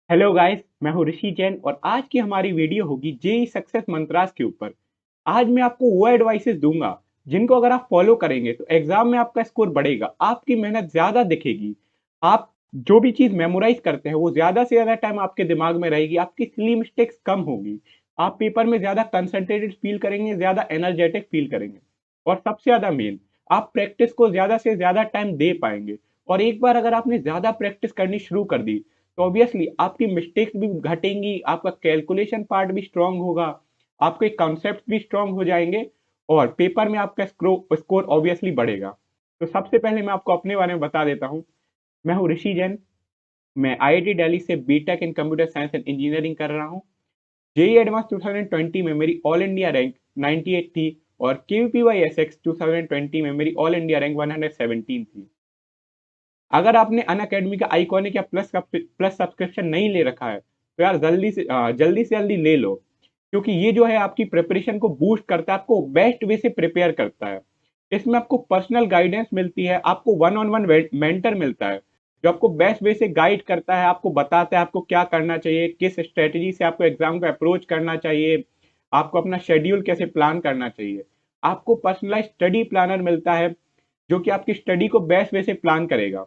Hello guys, मैं हूँ ऋषि जैन और आज की हमारी वीडियो होगी जेई सक्सेस मंत्रास के ऊपर। आज मैं आपको वो एडवाइसेस दूंगा जिनको अगर आप फॉलो करेंगे तो एग्जाम में आपका स्कोर बढ़ेगा, आपकी मेहनत ज्यादा दिखेगी। आप जो भी चीज मेमोराइज करते हैं वो ज्यादा से ज्यादा टाइम आपके दिमाग में रहेगी, आपकी सिली मिस्टेक्स कम होगी। आप पेपर में ज्यादा कंसंट्रेटेड फील करेंगे, ज्यादा एनर्जेटिक फील करेंगे। और सबसे ज्यादा मेन, आप प्रैक्टिस को ज्यादा से ज्यादा टाइम दे पाएंगे। और एक बार अगर आपने ज्यादा प्रैक्टिस करनी शुरू कर दी तो ऑब्वियसली आपकी मिस्टेक्स भी घटेंगी, आपका कैलकुलेशन पार्ट भी स्ट्रांग होगा, आपके कॉन्सेप्ट भी स्ट्रांग हो जाएंगे और पेपर में आपका स्कोर ऑब्वियसली बढ़ेगा। तो सबसे पहले मैं आपको अपने बारे में बता देता हूँ। मैं हूँ ऋषि जैन। मैं आईआईटी दिल्ली से BTech in computer science and engineering कर रहा हूँ। जेई एडवांस 2020 में मेरी ऑल इंडिया रैंक 98 थी और केवीपीवाई एसएक्स 2020 में मेरी ऑल इंडिया रैंक 117 थी। अगर आपने अनअकैडमी का आइकॉनिक या प्लस सब्सक्रिप्शन नहीं ले रखा है तो यार जल्दी से जल्दी ले लो, क्योंकि ये जो है आपकी प्रिपरेशन को बूस्ट करता है, आपको बेस्ट वे से प्रिपेयर करता है। इसमें आपको पर्सनल गाइडेंस मिलती है, आपको वन ऑन वन मेंटर मिलता है जो आपको बेस्ट वे से गाइड करता है, आपको बताता है आपको क्या करना चाहिए, किस स्ट्रेटेजी से आपको एग्जाम को अप्रोच करना चाहिए, आपको अपना शेड्यूल कैसे प्लान करना चाहिए। आपको पर्सनलाइज स्टडी प्लानर मिलता है जो कि आपकी स्टडी को बेस्ट वे से प्लान करेगा।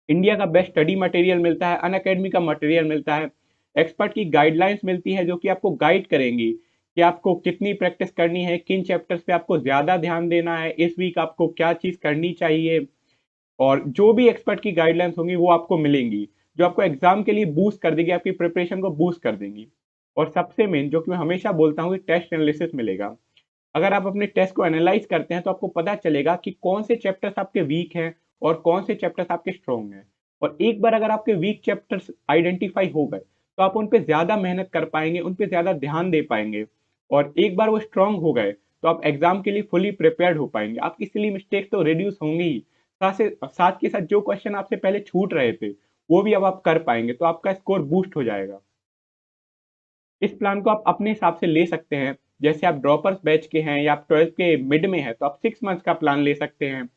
इंडिया का बेस्ट स्टडी मटेरियल मिलता है, अनअकैडमी का मटेरियल मिलता है, एक्सपर्ट की गाइडलाइंस मिलती है जो कि आपको गाइड करेंगी कि आपको कितनी प्रैक्टिस करनी है, किन चैप्टर्स पे आपको ज़्यादा ध्यान देना है, इस वीक आपको क्या चीज़ करनी चाहिए। और जो भी एक्सपर्ट की गाइडलाइंस होंगी वो आपको मिलेंगी, जो आपको एग्जाम के लिए बूस्ट कर देगी, आपकी प्रिपरेशन को बूस्ट कर देंगी। और सबसे मेन जो कि मैं हमेशा बोलता हूँ कि टेस्ट एनालिसिस मिलेगा। अगर आप अपने टेस्ट को एनालाइज करते हैं तो आपको पता चलेगा कि कौन से चैप्टर्स आपके वीक हैं और कौन से चैप्टर्स आपके स्ट्रॉन्ग हैं। और एक बार अगर आपके वीक चैप्टर्स आइडेंटिफाई हो गए तो आप उन पे ज़्यादा मेहनत कर पाएंगे, उन पे ज़्यादा ध्यान दे पाएंगे। और एक बार वो स्ट्रांग हो गए तो आप एग्जाम के लिए फुली प्रिपेयर्ड हो पाएंगे, आपकी सिली मिस्टेक्स तो रिड्यूस होंगी ही, साथ के साथ जो क्वेश्चन आपसे पहले छूट रहे थे वो भी अब आप कर पाएंगे, तो आपका स्कोर बूस्ट हो जाएगा। इस प्लान को आप अपने हिसाब से ले सकते हैं। जैसे आप ड्रॉपर्स बैच के हैं या आप 12th के मिड में हैं तो आप 6 मंथ्स का प्लान ले सकते हैं।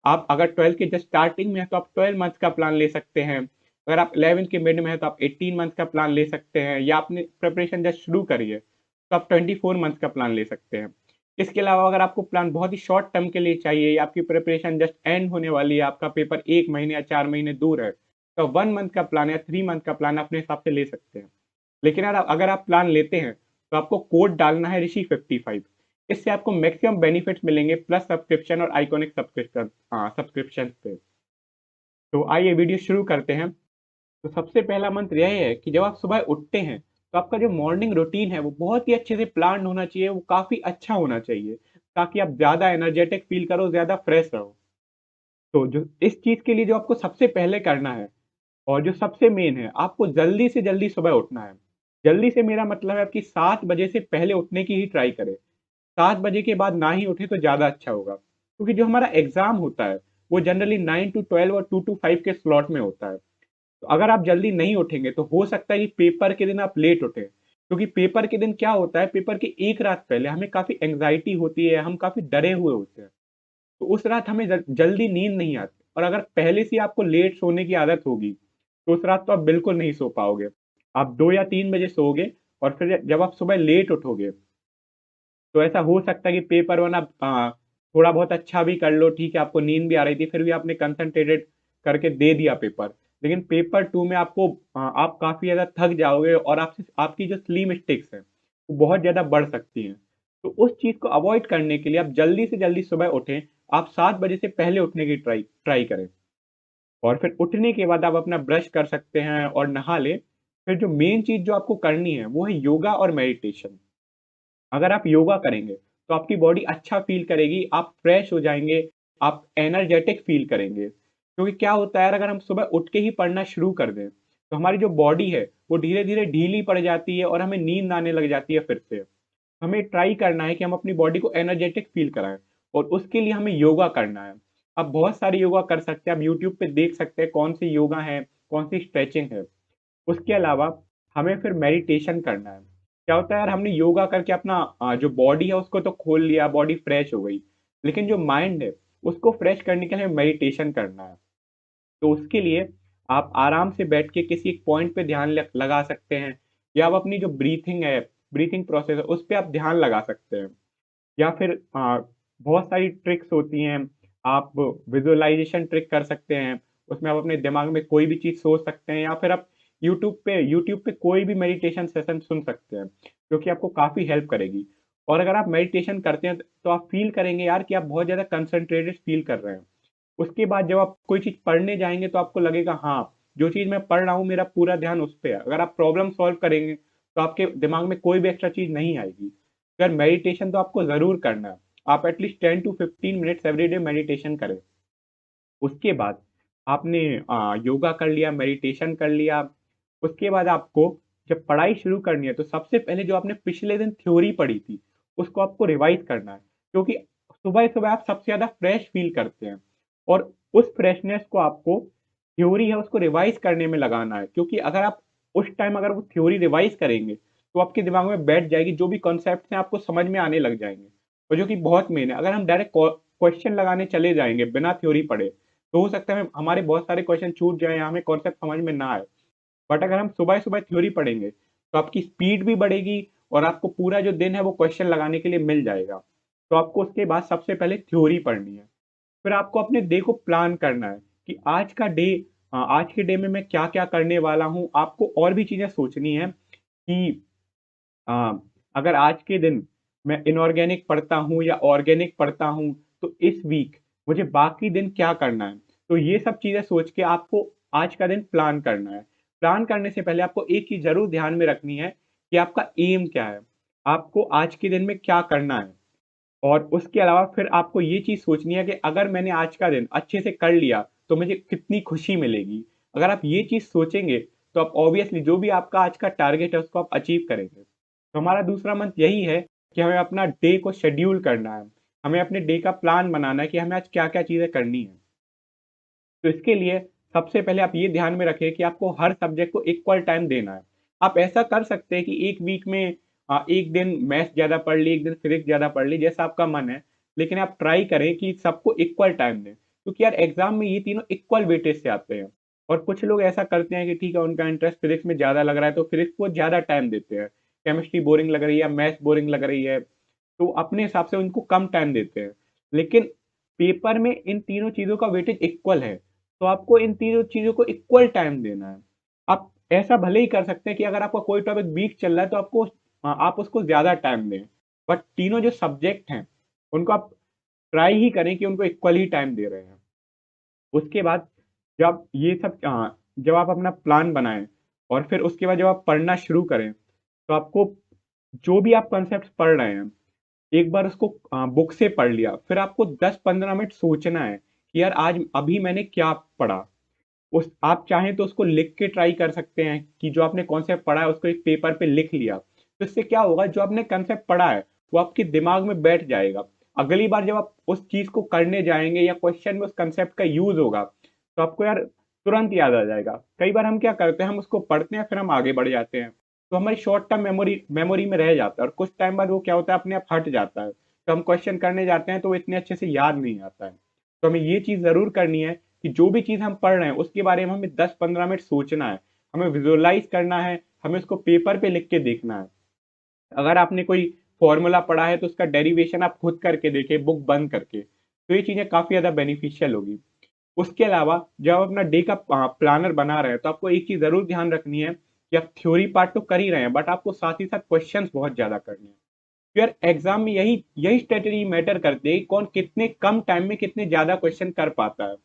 आप अगर 12th के जस्ट स्टार्टिंग में है तो आप 12 मंथ्स का प्लान ले सकते हैं। अगर आप 11th के मिड में है तो आप 18 मंथ्स का प्लान ले सकते हैं, या आपने प्रिपरेशन जस्ट शुरू करी है तो आप 24 मंथ्स का प्लान ले सकते हैं। इसके अलावा अगर आपको प्लान बहुत ही शॉर्ट टर्म के लिए चाहिए या आपकी प्रिपरेशन जस्ट एंड होने वाली है, आपका पेपर 1 महीने या 4 महीने दूर है, तो 1 मंथ का प्लान या 3 मंथ का प्लान अपने हिसाब से ले सकते हैं। लेकिन यार अगर आप प्लान लेते हैं तो आपको कोड डालना है ऋषि 55। इससे आपको मैक्सिमम बेनिफिट्स मिलेंगे प्लस सब्सक्रिप्शन और आइकॉनिक सब्सक्रिप्शन पे। तो आइए वीडियो शुरू करते हैं। तो सबसे पहला मंत्र यह है कि जब आप सुबह उठते हैं तो आपका जो मॉर्निंग रूटीन है वो बहुत ही अच्छे से प्लान होना चाहिए, वो काफ़ी अच्छा होना चाहिए, ताकि आप ज़्यादा एनर्जेटिक फील करो, ज़्यादा फ्रेश रहो। तो जो इस चीज़ के लिए जो आपको सबसे पहले करना है और जो सबसे मेन है, आपको जल्दी से जल्दी सुबह उठना है। जल्दी से मेरा मतलब है कि 7 बजे से पहले उठने की ही ट्राई करें। 7 बजे के बाद ना ही उठे तो ज़्यादा अच्छा होगा। क्योंकि जो हमारा एग्ज़ाम होता है, वो जनरली 9 टू 12 और 2 टू 5 के स्लॉट में होता है। तो अगर आप जल्दी नहीं उठेंगे तो हो सकता है कि पेपर के दिन आप लेट उठें। क्योंकि पेपर के दिन क्या होता है, पेपर की एक रात पहले हमें काफ़ी एंग्ज़ायटी होती है, हम काफ़ी डरे हुए होते हैं। तो उस रात हमें जल्दी नींद नहीं आती, और अगर पहले से ही आपको लेट सोने की आदत होगी तो उस रात तो आप बिल्कुल नहीं सो पाओगे। आप 2 या 3 बजे सोओगे और फिर जब आप सुबह लेट उठोगे तो ऐसा हो सकता है कि पेपर वन आप थोड़ा बहुत अच्छा भी कर लो, ठीक है, आपको नींद भी आ रही थी फिर भी आपने कंसंट्रेटेड करके दे दिया पेपर। लेकिन पेपर टू में आप काफ़ी ज़्यादा थक जाओगे और आपसे आपकी जो स्ली मिस्टेक्स हैं वो बहुत ज़्यादा बढ़ सकती हैं। तो उस चीज़ को अवॉइड करने के लिए आप जल्दी से जल्दी सुबह उठें। आप 7 बजे से पहले उठने की ट्राई ट्राई करें। और फिर उठने के बाद आप अपना ब्रश कर सकते हैं और नहा लें। फिर जो मेन चीज़ जो आपको करनी है वो है योगा और मेडिटेशन। अगर आप योगा करेंगे तो आपकी बॉडी अच्छा फील करेगी, आप फ्रेश हो जाएंगे, आप एनर्जेटिक फील करेंगे। क्योंकि क्या होता है यार, अगर हम सुबह उठ के ही पढ़ना शुरू कर दें तो हमारी जो बॉडी है वो धीरे धीरे ढीली पड़ जाती है और हमें नींद आने लग जाती है फिर से। हमें ट्राई करना है कि हम अपनी बॉडी को एनर्जेटिक फील कराएं, और उसके लिए हमें योगा करना है। आप बहुत सारी योगा कर सकते हैं, आप यूट्यूब पे देख सकते हैं कौन सी योगा है, कौन सी स्ट्रेचिंग है। उसके अलावा हमें फिर मेडिटेशन करना है। क्या होता है यार, हमने योगा करके अपना जो बॉडी है उसको तो खोल लिया, बॉडी फ्रेश हो गई, लेकिन जो माइंड है उसको फ्रेश करने के लिए मेडिटेशन करना है। तो उसके लिए आप आराम से बैठ के किसी एक पॉइंट पे ध्यान लगा सकते हैं, या आप अपनी जो ब्रीथिंग है, ब्रीथिंग प्रोसेस है, उस पे आप ध्यान लगा सकते हैं। या फिर बहुत सारी ट्रिक्स होती हैं, आप विजुअलाइजेशन ट्रिक कर सकते हैं, उसमें आप अपने दिमाग में कोई भी चीज़ सोच सकते हैं, या फिर आप यूट्यूब पे कोई भी मेडिटेशन सेशन सुन सकते हैं, जो कि आपको काफ़ी हेल्प करेगी। और अगर आप मेडिटेशन करते हैं तो आप फ़ील करेंगे यार कि आप बहुत ज़्यादा कंसंट्रेटेड फ़ील कर रहे हैं। उसके बाद जब आप कोई चीज़ पढ़ने जाएँगे तो आपको लगेगा हाँ, जो चीज़ मैं पढ़ रहा हूँ मेरा पूरा ध्यान उस पे है। अगर आप प्रॉब्लम सॉल्व करेंगे तो आपके दिमाग में कोई भी एक्स्ट्रा चीज़ नहीं आएगी। अगर मेडिटेशन तो आपको ज़रूर करना है। आप at least 10 to 15 minutes every day meditation करें। उसके बाद आपने योगा कर लिया, मेडिटेशन कर लिया, उसके बाद आपको जब पढ़ाई शुरू करनी है तो सबसे पहले जो आपने पिछले दिन थ्योरी पढ़ी थी, उसको आपको रिवाइज़ करना है। क्योंकि सुबह-सुबह आप सबसे ज़्यादा फ्रेश फ़ील करते हैं, और उस फ्रेशनेस को आपको थ्योरी है उसको रिवाइज़ करने में लगाना है। क्योंकि अगर आप उस टाइम अगर वो थ्योरी रिवाइज़ करेंगे, तो आपके दिमाग में बैठ जाएगी, जो भी कॉन्सेप्ट्स हैं आपको समझ में आने लग जाएँगे। और जो कि बहुत मेन है, अगर हम डायरेक्ट क्वेश्चन लगाने चले जाएँगे बिना थ्योरी पढ़े, तो हो सकता है हमारे बहुत सारे क्वेश्चन छूट जाएँ या हमें कॉन्सेप्ट समझ में ना आए। बट अगर हम सुबह-सुबह थ्योरी पढ़ेंगे, तो आपकी स्पीड भी बढ़ेगी और आपको पूरा जो दिन है वो क्वेश्चन लगाने के लिए मिल जाएगा। तो आपको उसके बाद सबसे पहले थ्योरी पढ़नी है। फिर आपको अपने डे को प्लान करना है कि आज के डे में मैं क्या-क्या करने वाला हूँ। आपको और भी चीज़ें सोचनी है कि अ, अगर आज के दिन मैं इनऑर्गेनिक पढ़ता हूँ या ऑर्गेनिक पढ़ता हूँ, तो इस वीक मुझे बाकी दिन क्या करना है? तो ये सब चीज़ें सोच के आपको आज का दिन प्लान करना है। प्लान करने से पहले आपको एक चीज़ ज़रूर ध्यान में रखनी है कि आपका एम क्या है? आपको आज के दिन में क्या करना है? और उसके अलावा फिर आपको ये चीज़ सोचनी है कि अगर मैंने आज का दिन अच्छे से कर लिया, तो मुझे कितनी खुशी मिलेगी? अगर आप ये चीज़ सोचेंगे, तो आप ऑब्वियसली जो भी आपका आज का टारगेट है, उसको आप अचीव करेंगे। तो हमारा दूसरा मंत्र यही है कि हमें अपना डे को शेड्यूल करना है। हमें अपने डे का प्लान बनाना है कि हमें आज क्या-क्या चीज़ें करनी है। तो इसके लिए सबसे पहले आप ये ध्यान में रखें कि आपको हर सब्जेक्ट को इक्वल टाइम देना है। आप ऐसा कर सकते हैं कि 1 वीक में 1 दिन मैथ्स ज़्यादा पढ़ ली, 1 दिन फिज़िक्स ज़्यादा पढ़ ली, जैसा आपका मन है। लेकिन आप ट्राई करें कि सबको इक्वल टाइम दें, क्योंकि यार एग्ज़ाम में ये तीनों इक्वल वेटेज से आते हैं। और कुछ लोग ऐसा करते हैं कि ठीक है, उनका इंटरेस्ट फिज़िक्स में ज़्यादा लग रहा है, तो फिज़िक्स को ज़्यादा टाइम देते हैं। केमिस्ट्री बोरिंग लग रही है, मैथ्स बोरिंग लग रही है, तो अपने हिसाब से उनको कम टाइम देते हैं। लेकिन पेपर में इन तीनों चीज़ों का वेटेज इक्वल है। तो आपको इन तीनों चीज़ों को इक्वल टाइम देना है। आप ऐसा भले ही कर सकते हैं कि अगर आपका कोई टॉपिक वीक चल रहा है तो आप उसको ज़्यादा टाइम दें। बट तीनों जो सब्जेक्ट हैं, उनको आप ट्राई ही करें कि उनको इक्वल ही टाइम दे रहे हैं। उसके बाद जब आप अपना प्लान बनाएँ और फिर उसके बाद जब आप पढ़ना शुरू करें, तो आपको जो भी आप कॉन्सेप्ट्स पढ़ रहे हैं, एक बार उसको बुक से पढ़ लिया, फिर आपको 10-15 मिनट सोचना है कि यार आज अभी मैंने क्या पढ़ा? उस आप चाहें तो उसको लिख के ट्राई कर सकते हैं कि जो आपने कॉन्सेप्ट पढ़ा है उसको एक पेपर पे लिख लिया। तो इससे क्या होगा, जो आपने कॉन्सेप्ट पढ़ा है वो आपके दिमाग में बैठ जाएगा। अगली बार जब आप उस चीज़ को करने जाएँगे या क्वेश्चन में उस कॉन्सेप्ट का यूज़ होगा, तो आपको यार तुरंत याद आ जाएगा। कई बार हम क्या करते हैं, हम उसको पढ़ते हैं फिर हम आगे बढ़ जाते हैं। तो हमारी शॉर्ट टर्म मेमोरी मेमोरी में रह जाता है, और कुछ टाइम बाद वो क्या होता है, अपने आप हट जाता है। तो हम क्वेश्चन करने जाते हैं तो वो इतने अच्छे से याद नहीं आता है। तो हमें ये चीज़ ज़रूर करनी है कि जो भी चीज़ हम पढ़ रहे हैं उसके बारे में हमें 10-15 मिनट सोचना है, हमें विजुअलाइज़ करना है, हमें उसको पेपर पे लिख के देखना है। अगर आपने कोई फ़ॉर्मूला पढ़ा है तो उसका डेरिवेशन आप खुद करके देखें बुक बंद करके, तो ये चीज़ें काफ़ी ज़्यादा बेनिफिशियल होगी। उसके अलावा जब आप अपना डे का प्लानर बना रहे हैं तो आपको एक चीज़ ज़रूर ध्यान रखनी है कि आप थ्योरी पार्ट तो कर ही रहे हैं, बट आपको साथ ही साथ क्वेश्चंस बहुत ज़्यादा करने हैं। तो यार एग्ज़ाम में यही यही स्ट्रैटेजी मैटर करती है कि कौन कितने कम टाइम में कितने ज़्यादा क्वेश्चन कर पाता है।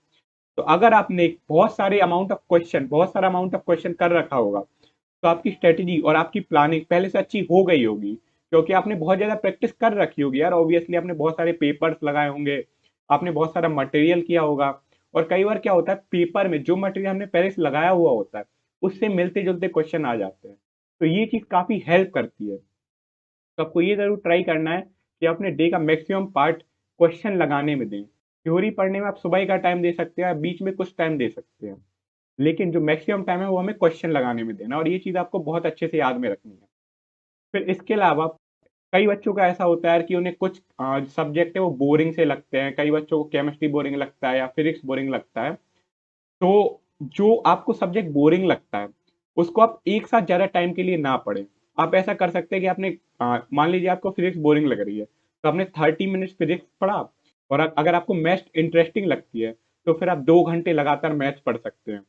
तो अगर आपने बहुत सारा अमाउंट ऑफ क्वेश्चन कर रखा होगा, तो आपकी स्ट्रैटेजी और आपकी प्लानिंग पहले से अच्छी हो गई होगी, क्योंकि आपने बहुत ज़्यादा प्रैक्टिस कर रखी होगी यार। ऑब्वियसली आपने बहुत सारे पेपर्स लगाए होंगे, आपने बहुत सारा मटेरियल किया होगा, और कई बार क्या होता है, पेपर में जो मटेरियल हमने पहले से लगाया हुआ होता है, उससे मिलते-जुलते क्वेश्चन आ जाते हैं। तो ये चीज़ काफ़ी हेल्प करती है। तो आपको ये ज़रूर ट्राई करना है कि अपने डे का मैक्सिमम पार्ट क्वेश्चन लगाने में दें। थ्योरी पढ़ने में आप सुबह का टाइम दे सकते हैं, बीच में कुछ टाइम दे सकते हैं। लेकिन जो मैक्सिमम टाइम है वो हमें क्वेश्चन लगाने में देना है, और ये चीज़ आपको बहुत अच्छे से याद में रखनी है। फिर इसके अलावा कई बच्चों का ऐसा होता है कि उन्हें कुछ सब्जेक्ट है वो बोरिंग से लगते हैं, कई बच्चों को केमिस्ट्री बोरिंग लगता है या फिजिक्स बोरिंग लगता है। तो जो आपको सब्जेक्ट बोरिंग लगता है, उसको आप एक साथ ज़्यादा टाइम के लिए ना पढ़ें। आप ऐसा कर सकते हैं कि आपने मान लीजिए आपको फिज़िक्स बोरिंग लग रही है, तो आपने 30 मिनट्स फिज़िक्स पढ़ा और अगर आपको मैथ्स इंटरेस्टिंग लगती है, तो फिर आप 2 घंटे लगातार मैथ्स पढ़ सकते हैं।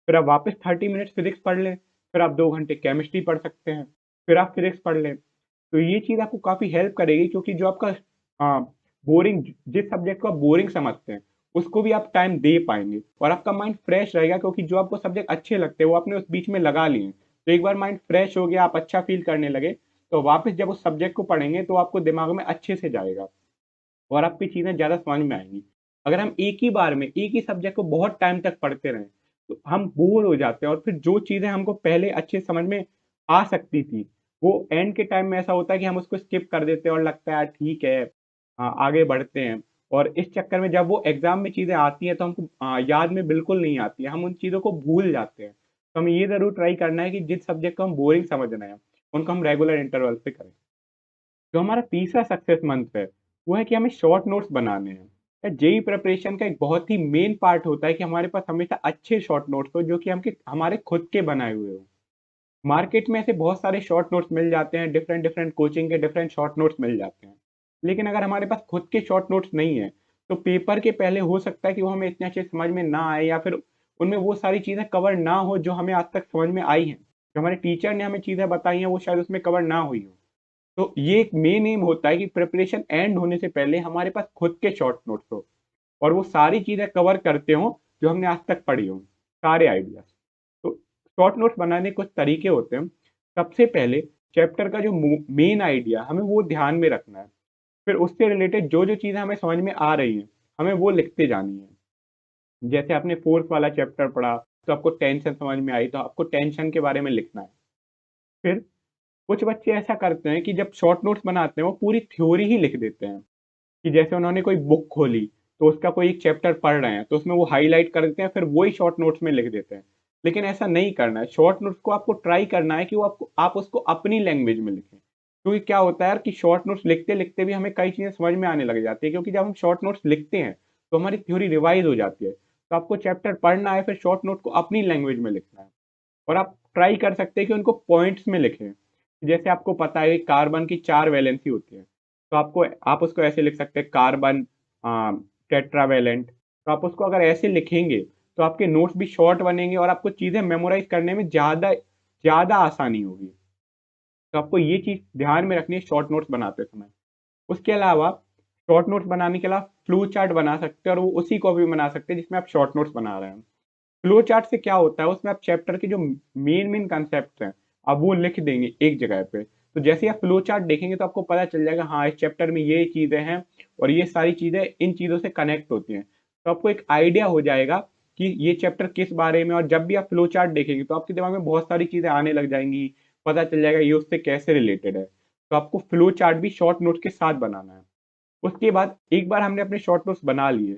फिर आप वापस 30 मिनट्स फिज़िक्स पढ़ लें, फिर आप 2 घंटे केमिस्ट्री पढ़ सकते हैं, फिर आप फिज़िक्स पढ़ लें। तो ये चीज़ आपको काफ़ी हेल्प करेगी क्योंकि जो आपका बोरिंग जिस सब्जेक्ट को आप बोरिंग समझते हैं, उसको भी आप टाइम दे पाएँगे और आपका माइंड फ्रेश रहेगा क्योंकि जो आपको सब्जेक्ट अच्छे लगते हैं, वो आपने उस बीच में लगा लिए हैं। तो एक बार माइंड फ्रेश हो गया, आप अच्छा फ़ील करने लगे, तो वापस जब उस सब्जेक्ट को पढ़ेंगे, तो आपको दिमाग में अच्छे से जाएगा और आपकी चीज़ें ज़्यादा समझ में आएँगी। अगर हम एक ही बार में एक ही सब्जेक्ट को बहुत टाइम तक पढ़ते रहें, तो हम बोर हो जाते हैं और फिर जो चीज़ें हमको पहले अच्छे से समझ में आ सकती थी, वो एंड के टाइम में ऐसा होता है कि हम उसको स्किप कर देते हैं और लगता है यार ठीक है, आगे बढ़ते हैं। और इस चक्कर में जब वो एग्ज़ाम में चीज़ें आती हैं तो हमको याद में बिल्कुल नहीं आती है, हम उन चीज़ों को भूल जाते हैं। तो हमें ये ज़रूर ट्राई करना है कि जिस सब्जेक्ट को हम बोरिंग समझ रहे हैं, उनको हम रेगुलर इंटरवल पे करें। जो हमारा तीसरा सक्सेस मंत्र है, वो है कि हमें शॉर्ट नोट्स बनाने हैं। जेईई प्रिपरेशन का एक बहुत ही मेन पार्ट होता है कि हमारे पास हमेशा अच्छे शॉर्ट नोट्स हो जो कि हमके हमारे खुद के बनाए हुए हो। मार्केट में ऐसे बहुत सारे शॉर्ट नोट्स मिल जाते हैं, डिफरेंट डिफरेंट कोचिंग के डिफरेंट शॉर्ट नोट्स मिल जाते हैं। लेकिन अगर हमारे पास खुद के शॉर्ट नोट्स नहीं है, तो पेपर के पहले हो सकता है कि वो हमें इतने अच्छे समझ में ना आए या फिर उनमें वो सारी चीज़ें कवर ना हो जो हमें आज तक समझ में आई हैं। जो हमारे टीचर ने हमें चीज़ें बताई हैं, वो शायद उसमें कवर ना हुई हो। तो ये एक मेन एम होता है कि प्रिपरेशन एंड होने से पहले हमारे पास खुद के शॉर्ट नोट्स हो और वो सारी चीज़ें कवर करते हों जो हमने आज तक पढ़ी हों, सारे आइडियाज़। तो शॉर्ट नोट्स बनाने के कुछ तरीके होते हैं। सबसे पहले चैप्टर का जो मेन आइडिया हमें वो ध्यान में रखना है। फिर उससे रिलेटेड जो-जो चीज़ें हमें समझ में आ रही हैं, हमें वो लिखते जानी है। जैसे आपने फोर्स वाला चैप्टर पढ़ा, तो आपको टेंशन समझ में आई, तो आपको टेंशन के बारे में लिखना है। फिर कुछ बच्चे ऐसा करते हैं कि जब शॉर्ट नोट्स बनाते हैं, वो पूरी थ्योरी ही लिख देते हैं। कि जैसे उन्होंने कोई बुक खोली, तो उसका कोई एक चैप्टर पढ़ रहे हैं, तो उसमें वो हाइलाइट कर देते हैं, फिर वही शॉर्ट नोट्स में लिख देते हैं। लेकिन ऐसा नहीं करना है, शॉर्ट नोट्स को आपको ट्राई करना है कि वो आपको आप उसको अपनी लैंग्वेज में लिखें। क्योंकि क्या होता है यार कि शॉर्ट नोट्स लिखते-लिखते भी हमें कई चीज़ें समझ में आने लग जाती है क्योंकि जब हम शॉर्ट नोट्स लिखते हैं, तो हमारी थ्योरी रिवाइज़ हो जाती है। तो आपको चैप्टर पढ़ना है, फिर शॉर्ट नोट को अपनी लैंग्वेज में लिखना है। और आप ट्राई कर सकते हैं कि उनको पॉइंट्स में लिखें। जैसे आपको पता है कि कार्बन की 4 वैलेंसी होती है, तो आप उसको ऐसे लिख सकते हैं कार्बन टेट्रावैलेंट। तो आप उसको अगर ऐसे लिखेंगे, तो आपके नोट्स भी शॉर्ट बनेंगे और आपको चीज़ें मेमोराइज़ करने में ज़्यादा ज़्यादा आसानी होगी। तो आपको ये चीज़ ध्यान में रखनी है शॉर्ट नोट्स बनाते समय। उसके अलावा शॉर्ट नोट्स बनाने के अलावा फ्लो चार्ट बना सकते हैं और वो उसी कॉपी में बना सकते हैं जिसमें आप शॉर्ट नोट्स बना रहे हैं। फ्लो चार्ट से क्या होता है उसमें आप चैप्टर के जो मेन मेन कंसेप्ट हैं आप वो लिख देंगे एक जगह पे। तो जैसे आप फ्लो चार्ट देखेंगे तो आपको पता चल जाएगा हाँ इस चैप्टर में ये चीज़ें हैं और ये सारी चीज़ें इन चीज़ों से कनेक्ट होती हैं। तो आपको एक आइडिया हो जाएगा कि ये चैप्टर किस बारे में, और जब भी आप फ्लो चार्ट देखेंगे तो आपके दिमाग में बहुत सारी चीज़ें आने लग जाएंगी, पता चल जाएगा ये उससे कैसे रिलेटेड है। तो आपको फ्लो चार्ट भी शॉर्ट नोट के साथ बनाना है। उसके बाद एक बार हमने अपने शॉर्ट नोट्स बना लिए,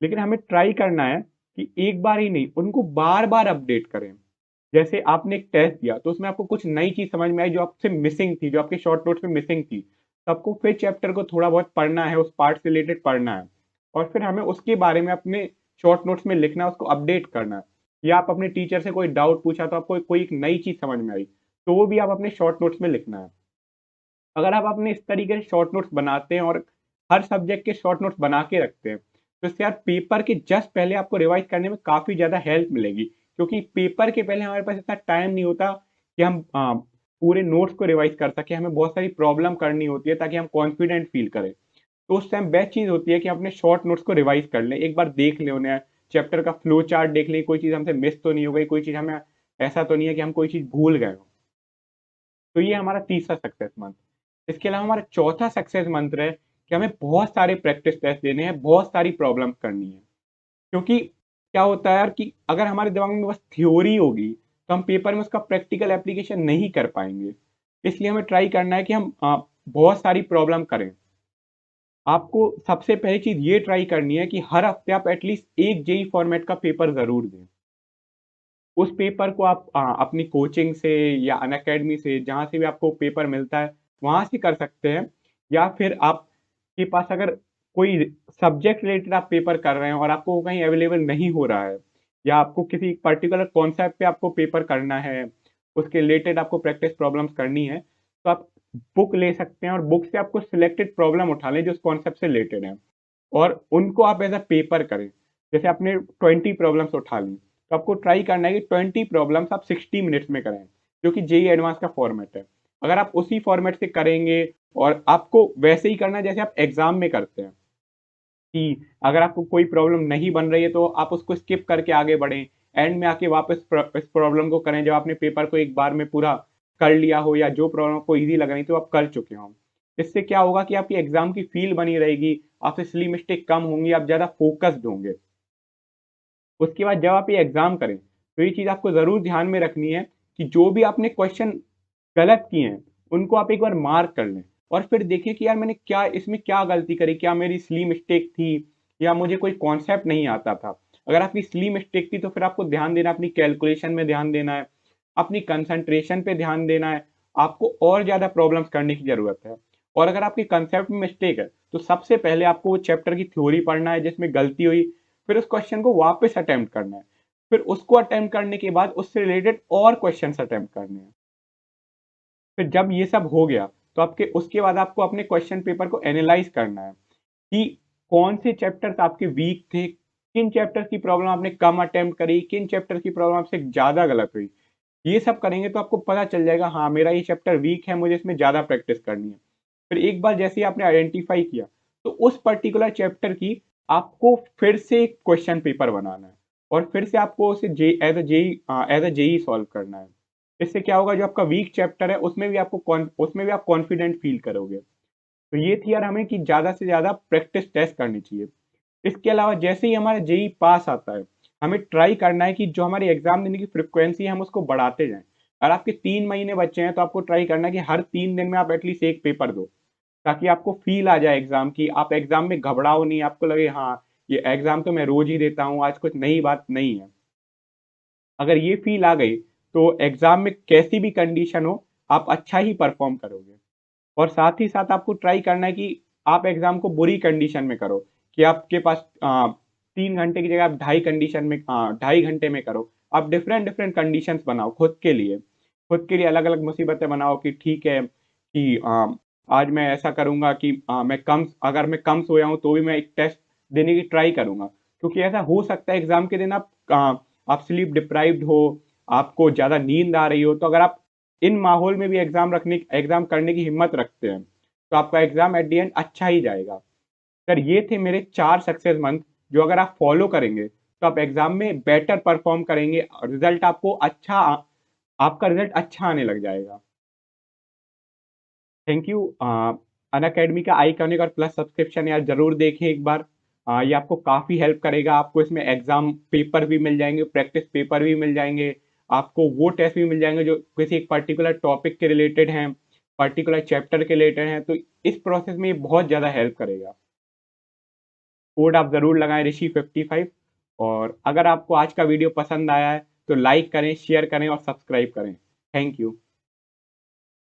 लेकिन हमें ट्राई करना है कि एक बार ही नहीं, उनको बार-बार अपडेट करें। जैसे आपने एक टेस्ट दिया, तो उसमें आपको कुछ नई चीज़ समझ में आई जो आपसे मिसिंग थी, जो आपके शॉर्ट नोट्स में मिसिंग थी। तो आपको फिर चैप्टर को थोड़ा बहुत पढ़ना है, उस पार्ट से रिलेटेड पढ़ना है और फिर हमें उसके बारे में अपने शॉर्ट नोट्स में लिखना है, उसको अपडेट करना है। या आप अपने टीचर से कोई डाउट पूछा तो आपको कोई एक नई चीज़ समझ में आई, तो वो भी आप अपने शॉर्ट नोट्स में लिखना है। अगर आप अपने इस तरीके से शॉर्ट नोट्स बनाते हैं और हर सब्जेक्ट के शॉर्ट नोट्स बना के रखते हैं, तो इससे यार पेपर के जस्ट पहले आपको रिवाइज़ करने में काफ़ी ज़्यादा हेल्प मिलेगी। क्योंकि पेपर के पहले हमारे पास इतना टाइम नहीं होता कि हम पूरे नोट्स को रिवाइज़ कर सकें, हमें बहुत सारी प्रॉब्लम करनी होती है ताकि हम कॉन्फिडेंट फ़ील करें। तो उस टाइम बेस्ट चीज़ होती है कि हम अपने शॉर्ट नोट्स को रिवाइज़ कर लें, एक बार देख लें उन्हें, चैप्टर का फ्लो चार्ट देख लें, कोई चीज़ हमसे मिस तो नहीं हो गई, कोई चीज़ हमें ऐसा तो नहीं है कि हम कोई चीज़ भूल गए हों। तो ये हमारा तीसरा सक्सेस मंत्र। इसके अलावा हमारा चौथा सक्सेस मंत्र है कि हमें बहुत सारे प्रैक्टिस टेस्ट देने हैं, बहुत सारी प्रॉब्लम्स करनी है। क्योंकि क्या होता है यार कि अगर हमारे दिमाग में बस थ्योरी होगी, तो हम पेपर में उसका प्रैक्टिकल एप्लीकेशन नहीं कर पाएँगे। इसलिए हमें ट्राई करना है कि हम बहुत सारी प्रॉब्लम करें। आपको सबसे पहली चीज़ ये ट्राई करनी है कि हर हफ्ते आप एटलीस्ट एक जेईई फॉर्मेट का पेपर ज़रूर दें। उस पेपर को आप अपनी कोचिंग से या अनअकैडमी से जहाँ से भी आपको पेपर मिलता है, वहाँ से कर सकते हैं। या फिर आपके पास अगर कोई सब्जेक्ट रिलेटेड आप पेपर कर रहे हैं और आपको वो कहीं अवेलेबल नहीं हो रहा है, या आपको किसी पर्टिकुलर कॉन्सेप्ट पे आपको पेपर करना है, उसके रिलेटेड आपको प्रैक्टिस प्रॉब्लम्स करनी है, तो आप बुक ले सकते हैं और बुक से आपको सिलेक्टेड प्रॉब्लम उठा लें जो उस कॉन्सेप्ट से रिलेटेड है और उनको आप एज अ पेपर करें। जैसे आपने 20 प्रॉब्लम्स उठा ली, तो आपको ट्राई करना है कि 20 प्रॉब्लम्स आप 60 मिनट्स में करें, जो कि जेईई एडवांस का फॉर्मेट है। अगर आप उसी फॉर्मेट से करेंगे और आपको वैसे ही करना है जैसे आप एग्जाम में करते हैं, कि अगर आपको कोई प्रॉब्लम नहीं बन रही है तो आप उसको स्किप करके आगे बढ़ें, एंड में आके वापस इस प्रॉब्लम को करें जब आपने पेपर को एक बार में पूरा कर लिया हो या जो प्रॉब्लम आपको ईजी लग रही तो आप कर चुके हो। इससे क्या होगा कि आपकी एग्जाम की फील बनी रहेगी, आपसे सिली मिस्टेक कम होंगी, आप ज़्यादा फोकस्ड होंगे। उसके बाद जब आप ये एग्जाम करें तो ये चीज़ आपको ज़रूर ध्यान में रखनी है कि जो भी आपने क्वेश्चन गलत किए हैं उनको आप एक बार मार्क कर लें और फिर देखिए कि यार मैंने क्या इसमें क्या गलती करी, क्या मेरी स्ली मिस्टेक थी या मुझे कोई कॉन्सेप्ट नहीं आता था। अगर आपकी स्ली मिस्टेक थी तो फिर आपको ध्यान देना, अपनी कैलकुलेशन में ध्यान देना है, अपनी कंसंट्रेशन पे ध्यान देना है, आपको और ज़्यादा प्रॉब्लम्स करने की ज़रूरत है। और अगर आपकी कंसेप्ट में मिस्टेक है तो सबसे पहले आपको वो चैप्टर की थ्योरी पढ़ना है जिसमें गलती हुई, फिर उस क्वेश्चन को वापस अटेम्प्ट करना है, फिर उसको अटेम्प्ट करने के बाद उससे रिलेटेड और क्वेश्चन अटेम्प्ट करने हैं। फिर जब ये सब हो गया तो आपके उसके बाद आपको अपने क्वेश्चन पेपर को एनालाइज करना है कि कौन से चैप्टर्स आपके वीक थे, किन चैप्टर्स की प्रॉब्लम आपने कम अटेम्प्ट करी, किन चैप्टर की प्रॉब्लम आपसे ज़्यादा गलत हुई। ये सब करेंगे तो आपको पता चल जाएगा, हाँ मेरा ये चैप्टर वीक है, मुझे इसमें ज़्यादा प्रैक्टिस करनी है। फिर एक बार जैसे ही आपने आइडेंटिफाई किया तो उस पर्टिकुलर चैप्टर की आपको फिर से एक क्वेश्चन पेपर बनाना है और फिर से आपको उसे जे एज अ जेई सॉल्व करना है। इससे क्या होगा, जो आपका वीक चैप्टर है उसमें भी आप कॉन्फिडेंट फील करोगे। तो ये थी यार हमें कि ज़्यादा से ज़्यादा प्रैक्टिस टेस्ट करनी चाहिए। इसके अलावा जैसे ही हमारा जेईई पास आता है, हमें ट्राई करना है कि जो हमारी एग्जाम देने की फ्रिक्वेंसी है हम उसको बढ़ाते जाएं। अगर आपके 3 महीने बच्चे हैं तो आपको ट्राई करना है कि हर 3 दिन में आप एटलीस्ट एक पेपर दो, ताकि आपको फील आ जाए एग्जाम की, आप एग्जाम में घबराओ नहीं, आपको लगे हाँ ये एग्जाम तो मैं रोज ही देता हूँ, आज कुछ नई बात नहीं है। अगर ये फील आ गई तो एग्जाम में कैसी भी कंडीशन हो आप अच्छा ही परफॉर्म करोगे। और साथ ही साथ आपको ट्राई करना है कि आप एग्जाम को बुरी कंडीशन में करो, कि आपके पास 3 घंटे की जगह आप 2.5 घंटे में करो। आप डिफरेंट डिफरेंट कंडीशंस बनाओ खुद के लिए अलग अलग मुसीबतें बनाओ कि ठीक है कि आज मैं ऐसा करूंगा कि अगर मैं कम सोया हूँ तो भी मैं एक टेस्ट देने की ट्राई करूंगा, क्योंकि ऐसा हो सकता है एग्जाम के दिन आप स्लीप डिप्राइव्ड हो, आपको ज़्यादा नींद आ रही हो, तो अगर आप इन माहौल में भी एग्जाम करने की हिम्मत रखते हैं तो आपका एग्जाम एट द एंड अच्छा ही जाएगा। सर ये थे मेरे 4 सक्सेस मंथ, जो अगर आप फॉलो करेंगे तो आप एग्जाम में बेटर परफॉर्म करेंगे और आपका रिजल्ट अच्छा आने लग जाएगा। Thank you. अन अकेडमी का आइकॉनिक और प्लस सब्सक्रिप्शन यार जरूर देखें एक बार। ये आपको काफ़ी हेल्प करेगा, आपको इसमें एग्जाम पेपर भी मिल जाएंगे, प्रैक्टिस पेपर भी मिल जाएंगे, आपको वो टेस्ट भी मिल जाएंगे जो किसी एक पर्टिकुलर टॉपिक के रिलेटेड हैं, पर्टिकुलर चैप्टर के रिलेटेड हैं, तो इस प्रोसेस में ये बहुत ज़्यादा हेल्प करेगा। कोड आप ज़रूर लगाएं ऋषि55। और अगर आपको आज का वीडियो पसंद आया है तो लाइक करें, शेयर करें और सब्सक्राइब करें। Thank you.